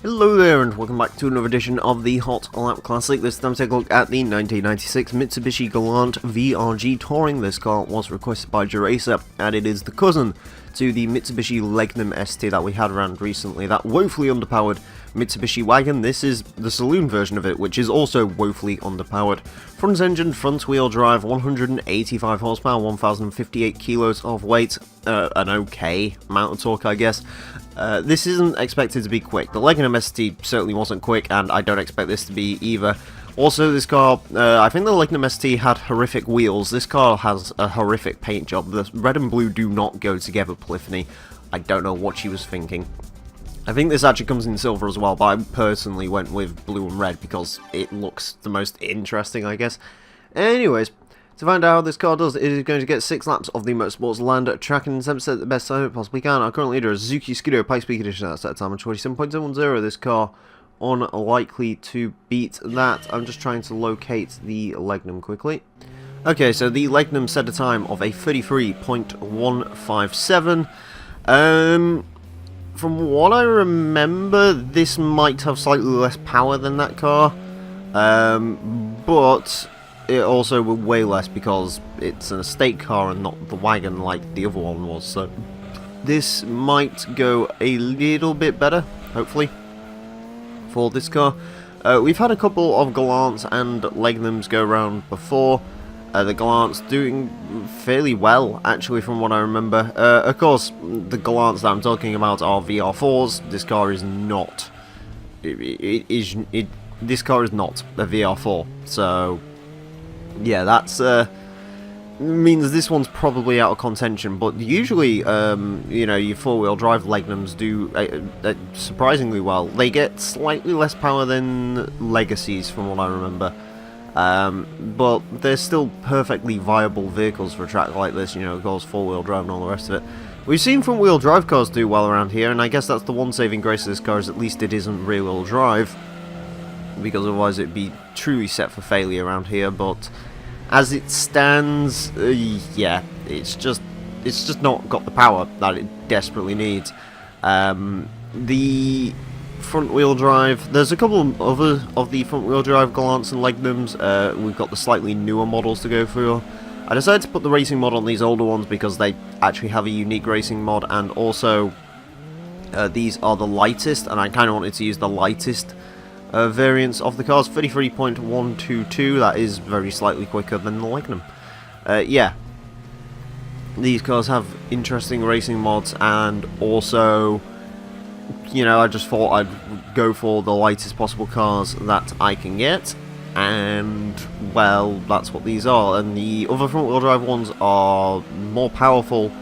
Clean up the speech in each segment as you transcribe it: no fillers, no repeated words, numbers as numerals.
Hello there and welcome back to another edition of the Hot Lap Classic. This time take a look at the 1996 Mitsubishi Galant VRG Touring. This car was requested by Juracer and it is the cousin to the Mitsubishi Legnum ST that we had around recently, that woefully underpowered Mitsubishi wagon. This is the saloon version of it, which is also woefully underpowered. Front engine, front wheel drive, 185 horsepower, 1058 kilos of weight, an okay amount of torque I guess. This isn't expected to be quick. The Legnum ST certainly wasn't quick, and I don't expect this to be either. Also, this car, I think the Legnum ST had horrific wheels. This car has a horrific paint job. The red and blue do not go together, Polyphony. I don't know what she was thinking. I think this actually comes in silver as well, but I personally went with blue and red because it looks the most interesting, I guess. Anyways, to find out how this car does, it is going to get 6 laps of the Motorsports Land track and attempt to set the best time it possibly can. Our current leader is Suzuki Skido Pikes Peak Edition at a time of 27.710. This car unlikely to beat that. I'm just trying to locate the Legnum quickly. Okay, so the Legnum set a time of a 33.157. From what I remember, this might have slightly less power than that car, but it also will weigh less because it's an estate car and not the wagon like the other one was, so this might go a little bit better, hopefully, for this car. We've had a couple of Gallants and Legnums go around before. The Gallant's doing fairly well, actually, from what I remember. Of course, the Gallants that I'm talking about are VR4s. This car is not. This car is not a VR4, so yeah, that's means this one's probably out of contention. But usually, you know, your four-wheel drive Legnums do surprisingly well. They get slightly less power than Legacies, from what I remember. But they're still perfectly viable vehicles for a track like this, you know, of course, four-wheel drive and all the rest of it. We've seen front-wheel drive cars do well around here, and I guess that's the one saving grace of this car, is at least it isn't rear-wheel drive, because otherwise it'd be truly set for failure around here. But as it stands, yeah, it's just not got the power that it desperately needs. The front-wheel drive, there's a couple of the front-wheel drive Gallants and Legnums. We've got the slightly newer models to go through. I decided to put the racing mod on these older ones because they actually have a unique racing mod, and also these are the lightest, and I kind of wanted to use the lightest variants of the cars. 33.122, that is very slightly quicker than the Legnum. Yeah, these cars have interesting racing mods, and also, you know, I just thought I'd go for the lightest possible cars that I can get, and, well, that's what these are. And the other front-wheel drive ones are more powerful,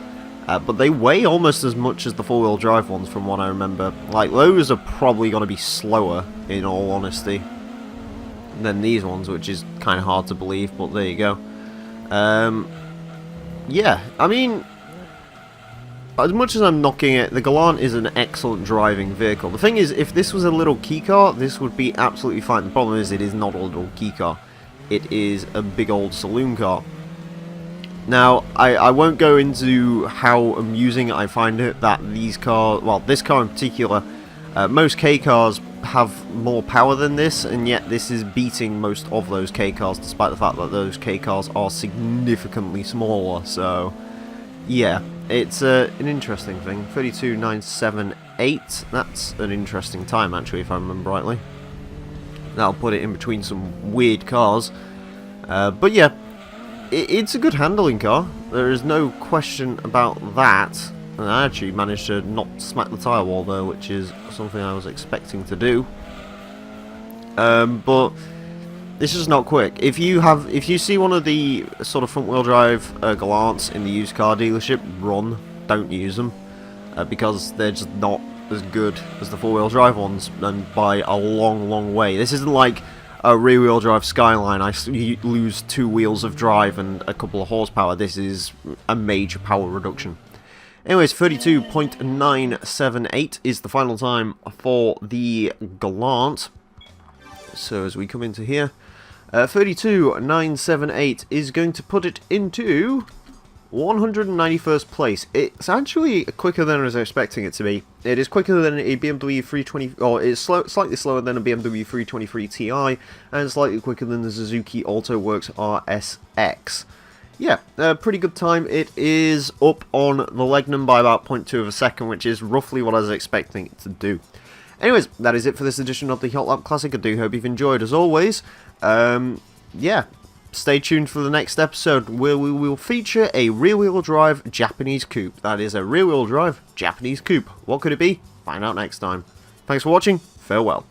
but they weigh almost as much as the four-wheel drive ones, from what I remember. Like, those are probably going to be slower, in all honesty, than these ones, which is kind of hard to believe, but there you go. Yeah, I mean, as much as I'm knocking it, the Galant is an excellent driving vehicle. The thing is, if this was a little key car, this would be absolutely fine. The problem is, it is not a little key car. It is a big old saloon car. Now, I won't go into how amusing I find it that these cars, well, this car in particular, most K cars have more power than this, and yet this is beating most of those K cars, despite the fact that those K cars are significantly smaller. So, yeah, it's an interesting thing. 32.978, that's an interesting time, actually, if I remember rightly. That'll put it in between some weird cars. But yeah, it's a good handling car. There is no question about that. And I actually managed to not smack the tyre wall though, which is something I was expecting to do. But this is not quick. If you see one of the sort of front-wheel drive Gallants in the used car dealership, run. Don't use them, because they're just not as good as the four-wheel drive ones, and by a long, long way. This isn't like a rear-wheel drive Skyline. I lose 2 wheels of drive and a couple of horsepower. This is a major power reduction. Anyways, 32.978 is the final time for the Galant. So as we come into here, 32.978 is going to put it into 191st place. It's actually quicker than I was expecting it to be. It is quicker than a BMW 320, or it's slightly slower than a BMW 323 Ti, and slightly quicker than the Suzuki AutoWorks RSX. Yeah, pretty good time. It is up on the Legnum by about 0.2 of a second, which is roughly what I was expecting it to do. Anyways, that is it for this edition of the Hot Lap Classic. I do hope you've enjoyed, as always. Yeah, stay tuned for the next episode, where we will feature a rear-wheel drive Japanese coupe. That is a rear-wheel drive Japanese coupe. What could it be? Find out next time. Thanks for watching. Farewell.